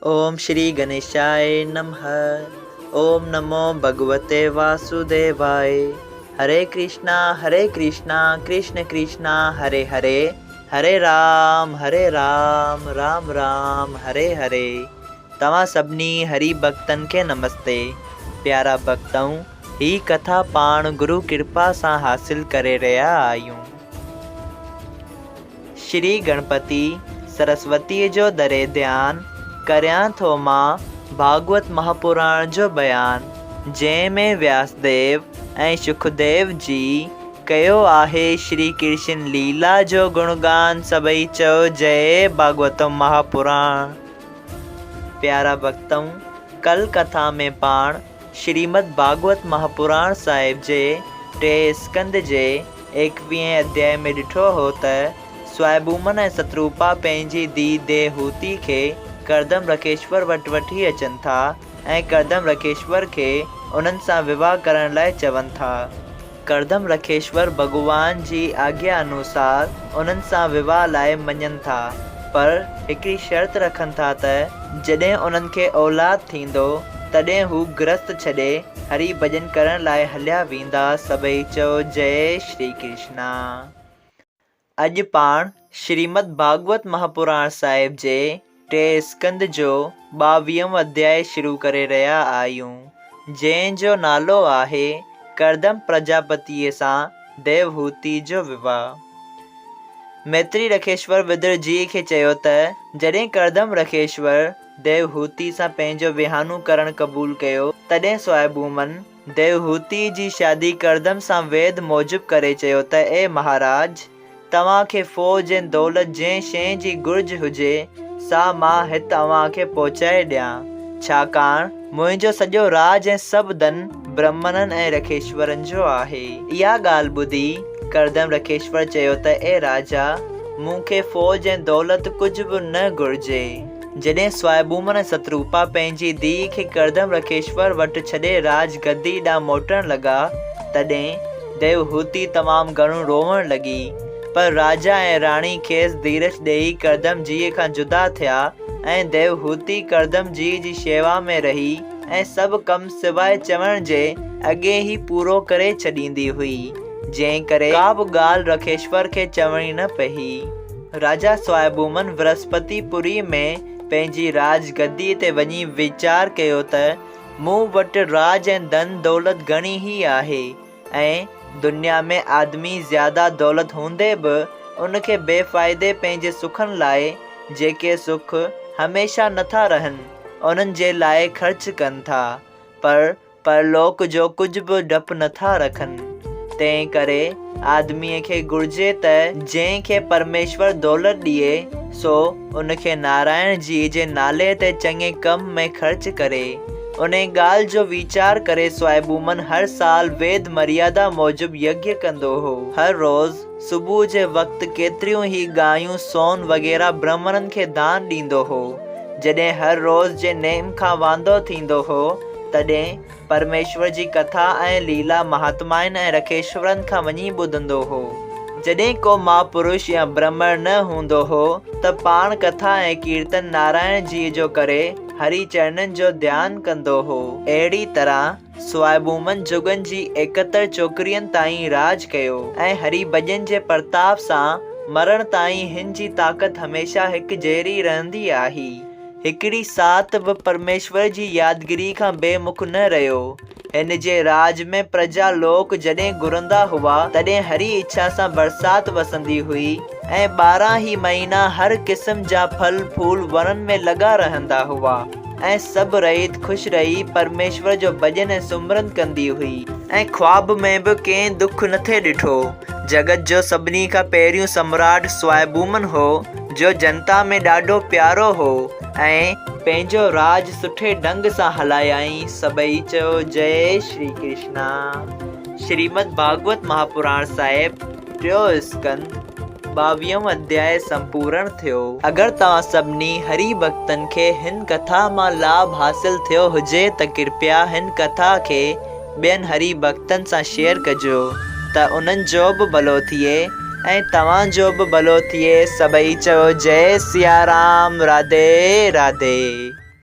ओम श्री गणेशाय नमः। ओम नमो भगवते वासुदेवाय। हरे कृष्णा कृष्ण कृष्णा हरे हरे, हरे राम राम राम हरे हरे। तव्हां सभिनी हरि भक्तन के नमस्ते। प्यारा भक्तों, ही कथा पाण गुरु कृपा सां हासिल करे रहा आहियूं। श्री गणपति सरस्वती जो दरे ध्यान करियां थो मां भागवत महापुराण जो बयान, जंहिंमें व्यासदेव ऐं सुखदेव जी कयो आहे श्री कृष्ण लीला जो गुणगान। सभई चओ जय भागवत महापुराण। प्यारा भक्तों, कल कथा में पाण श्रीमद् भागवत महापुराण साहिब जे 3 स्कंद जे 21 अध्याय में ॾिठो हो त स्वयंभूमन ऐं सतरूपा पंहिंजी धी देवहूति खे करदम रखेश्वर वटि वठी अचनि था ऐं करदम रखेश्वर खे उन्हनि सां विवाह करण लाइ चवनि था। करदम रखेश्वर भगवान जी आज्ञा अनुसार उन्हनि सां विवाह लाइ मञनि था, पर हिकिड़ी शर्त रखनि था त जॾहिं उन्हनि खे औलाद थींदो तॾहिं हू गृहस्थ छॾे हरि भॼन करण लाइ हलिया वेंदा। सभई चओ जय श्री कृष्णा। अॼु पाण श्रीमद् भागवत महापुराण साहिब जे 3 स्कंद जो 22 अध्याय शुरू करे रहिया आहियूं, जंहिंजो नालो आहे करदम प्रजापतिअ सां देवहूति जो विवाह। मैत्री रखेश्वर विदुर जी खे चयो त जॾहिं करदम रखेश्वर देवहूति सां पंहिंजो विहांउ करणु क़बूल कयो, तॾहिं स्वयंभूमन देवहूति जी शादी करदम सां वेद मूजिब करे चयो त ए महाराज, तव्हांखे फ़ौज ऐं दौलत जंहिं शइ जी घुर्ज हुजे सा मां हिते तव्हांखे पहुचाए ॾियां, छाकाणि मुंहिंजो सॼो राज ऐं सभु धन ब्रह्मननि ऐं रखेश्वरनि जो आहे। इहा ॻाल्हि ॿुधी करदम रखेश्वर चयो त ए राजा, मूंखे फ़ौज ऐं दौलत कुझु बि न घुर्जे। जॾहिं स्वयंभूमन ऐं सतरूपा पंहिंजी धीउ खे करदम रखेश्वर वटि छॾे राज गद्दी ॾांहुं मोटण लॻा, तॾहिं देवहूति तमामु घणो रोवण लॻी। पर राजा ऐं राणी खेसि धीरज ॾेई करदम जीअ खां जुदा थिया ऐं देवहूति करदम जी जी शेवा में रही ऐं सभु कम सिवाय चवण जे अॻे ई पूरो करे छॾींदी हुई, जंहिं करे का बि ॻाल्हि रखेश्वर खे चवणी न पई। राजा स्वयंभूमन बृहस्पतिपुरी में पंहिंजी राज गद्दी ते वञी वीचार कयो त मूं वटि राज ऐं धन दौलत घणी ई आहे ऐं दुनिया में आदमी ज़्यादा दौलत हूंदे बि उनखे बेफ़ाइदे पंहिंजे सुखनि लाइ, जेके सुख हमेशा नथा रहनि, उन्हनि जे लाइ ख़र्च कनि था, पर परलोक जो कुझु बि डपु नथा रखनि। तंहिं करे आदमीअ खे घुर्जे त जंहिंखे परमेश्वर दौलत ॾिए सो उनखे नारायण जी जे नाले ते चङे कम में ख़र्च करे। उन ॻाल्हि जो वीचार करे स्वयंभूमन हर साल वेद मर्यादा मूजिब यज्ञ कंदो हो। हर रोज़ सुबुह जे वक़्तु केतिरियूं ई गायूं सोन वग़ैरह ब्राह्मणनि खे दान ॾींदो हो। जॾहिं हर रोज़ जे नेम खां वांदो थींदो हो, तॾहिं परमेश्वर जी कथा ऐं लीला महात्माइनि ऐं रखेश्वरनि खां वञी ॿुधंदो हो। जॾहिं को महापुरुष या ब्राह्मण न हूंदो हो त पाण कथा ऐं कीर्तन नारायण जी जो करे हरि चरणनि जो ध्यानु कंदो हो। अहिड़ी तरह स्वयंभूमन जुगनि जी 71 छोकिरियुनि ताईं राज कयो ऐं हरि भॼन जे प्रताप सां मरण ताईं हिन जी ताक़त हमेशा हिकु जहिड़ी रहंदी आहे। हिकिड़ी सात बि परमेश्वर जी यादगिरी खां बेमुख न रहियो। हिन जे राज में प्रजा लोक जॾहिं घुरंदा हुआ तॾहिं हरी इच्छा सां बरसात वसंदी हुई ऐं 12 ई महीना हर क़िस्म जा फल फूल वणनि में लॻा रहंदा हुआ ऐं सभु रहित ख़ुशि रही परमेश्वर जो भॼन ऐं सुमरन कंदी हुई ऐं ख्वाब में बि कंहिं दुख न थे ॾिठो। जगत जो सभिनी खां पहिरियों सम्राट स्वयंभूमन हो, जो जनता में ॾाढो प्यारो हो ऐं पंहिंजो राज सुठे ढंग सां हलायाई। सभई चयो जय श्री कृष्णा। श्रीमद् भागवत महापुराण साहिब 3 स्कंद 22 अध्याय संपूर्ण थियो। अगर तव्हां सभिनी हरि भक्तन खे हिन कथा मां लाभ हासिल थियो हुजे त कृपया हिन कथा खे ॿियनि हरि भक्तन सां शेयर कजो त उन्हनि जो बि भलो थिए ऐं तव्हांजो बि भलो थिए। सभई चओ जय सिया राम, राधे राधे।